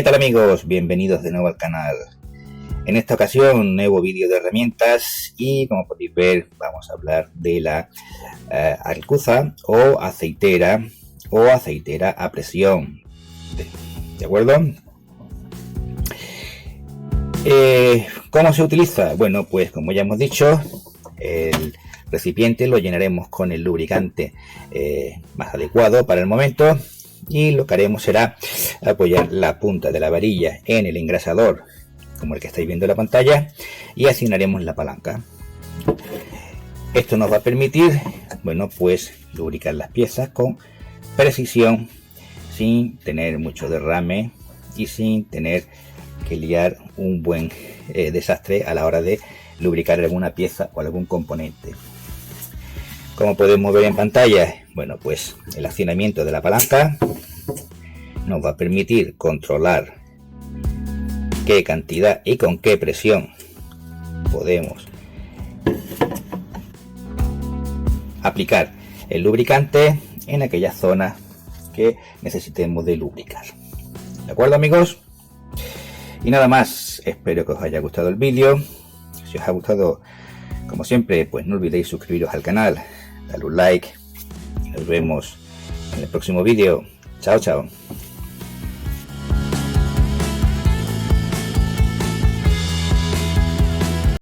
¿Qué tal amigos? Bienvenidos de nuevo al canal. En esta ocasión un nuevo vídeo de herramientas y como podéis ver vamos a hablar de la alcuza o aceitera a presión. ¿De acuerdo? ¿Cómo se utiliza? Bueno, pues como ya hemos dicho, el recipiente lo llenaremos con el lubricante más adecuado para el momento. Y lo que haremos será apoyar la punta de la varilla en el engrasador, como el que estáis viendo en la pantalla, y accionaremos la palanca. Esto nos va a permitir, bueno, pues lubricar las piezas con precisión, sin tener mucho derrame y sin tener que liar un buen desastre a la hora de lubricar alguna pieza o algún componente. Como podemos ver en pantalla, bueno, pues el accionamiento de la palanca nos va a permitir controlar qué cantidad y con qué presión podemos aplicar el lubricante en aquellas zonas que necesitemos de lubricar. ¿De acuerdo, amigos? Y nada más, espero que os haya gustado el vídeo. Si os ha gustado, como siempre, pues no olvidéis suscribiros al canal, darle un like y nos vemos en el próximo vídeo. Chao, chao.